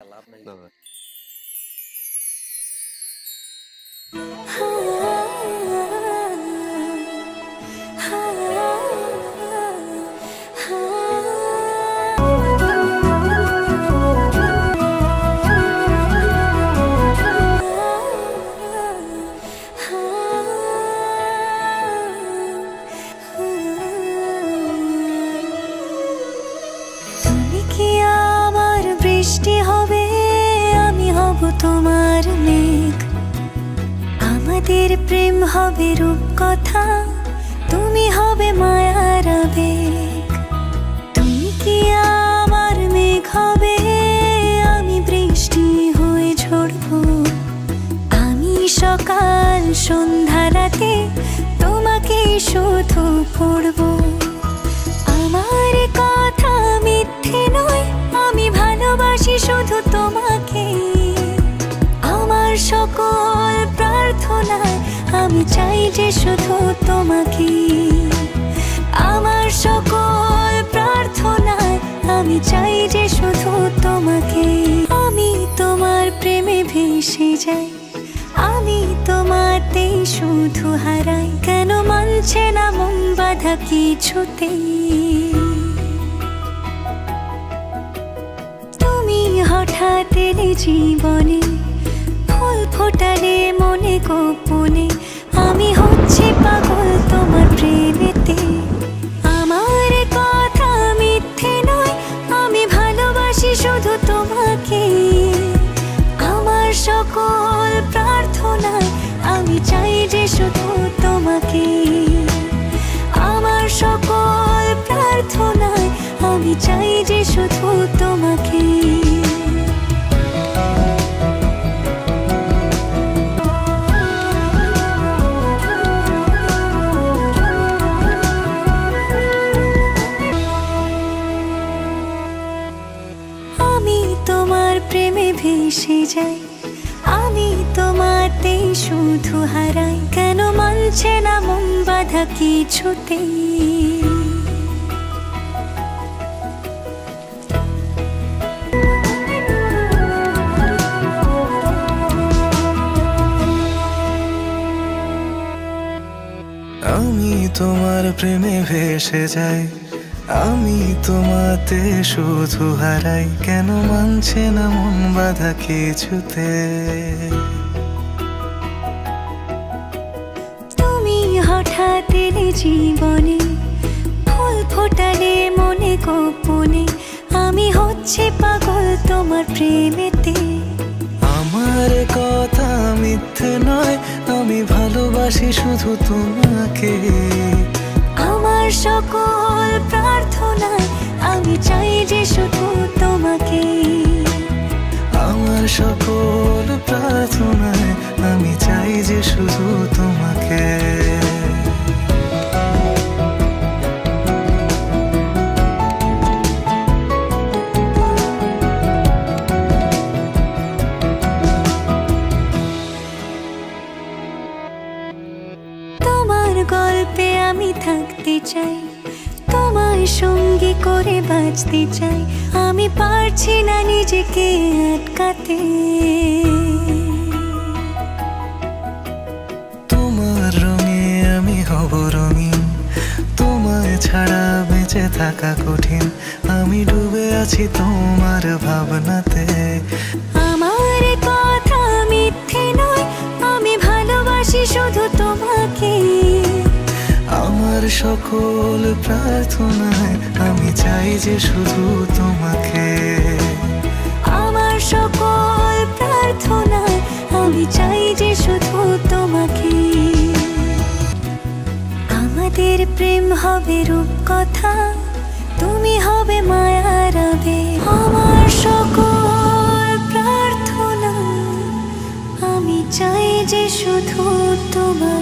লাভ নাই। না, না। তুমি কি আমার বৃষ্টি হবে, আমি হব তোমার মেঘ। আমাদের প্রেম হবে রূপকথা, তুমি হবে মায়ার আবেগ। তুমি কি আমার মেঘ হবে, আমি বৃষ্টি হয়ে ঝরবো। আমি সকাল সন্ধ্যা রাতে তোমাকে শুধু পড়বো। আমার কথা মিথ্যে নয়, আমি ভালোবাসি শুধু তোমাকে। আমার সকল প্রার্থনায় আমি চাই যে শুধু তোমাকে। আমার সকল প্রার্থনায় আমি চাই যে শুধু তোমাকে। আমি তোমার প্রেমে ভেসে যাই, আমি তোমাতেই শুধু হারাই। কেন মানছে না মন বাধা কিছুতেই। তুমি হঠাৎ এলে জীবনে, ফুল ফোটালে মনে গোপনে। আমি হচ্ছি পাগল তোমার প্রেমেতে। আমার কথা মিথ্যে নয়, আমি ভালোবাসি শুধু তোমাকে। আমার সকল প্রার্থনায় আমি চাই যে শুধু তোমাকে। আমার সকল প্রার্থনায় আমি চাই যে শুধু তোমাকে। আমি তোমার প্রেমে ভেসে যাই, আমি তোমাতেই শুধু হারাই। কেন মানছে না মন বাধা কিছুতেই। আমি তোমার প্রেমে ভেসে যাই, আমি তোমাতে শুধু হারাই। কেন মানছে না মন বাধা কিছুতে। তুমি হঠাৎ এলে জীবনে, ফুল ফোটালে মনে গোপনে। আমি হচ্ছি পাগল তোমার প্রেমেতে। আমার কথা মিথ্যে নয়, আমি ভালোবাসি শুধু তোমাকে। আমার সকল প্রার্থনায় আমি চাই যে শুধু তোমাকে। আমার সকল প্রার্থনায় আমি চাই যে শুধু তোমাকে। তোমার গল্পে আমি থাকতে চাই, তোমার সঙ্গী করে বাঁচতে চাই। আমি পারছি না নিজেকে আটকাতে। তোমার রঙে আমি হব রঙিন, তোমায় ছাড়া বেঁচে থাকা কঠিন। আমি ডুবে আছি তোমার ভাবনাতে। আমার কথা মিথ্যে নয়, আমি ভালোবাসি শুধু তোমাকে। আমার সকল প্রার্থনায় আমি চাই যে শুধু তোমাকে। আমার সকল প্রার্থনায় আমি চাই যে শুধু তোমাকে। আমাদের প্রেম হবে রূপকথা, তুমি হবে মায়ার আবেগ। আমার সকল প্রার্থনা আমি চাই যে শুধু তোমাকে।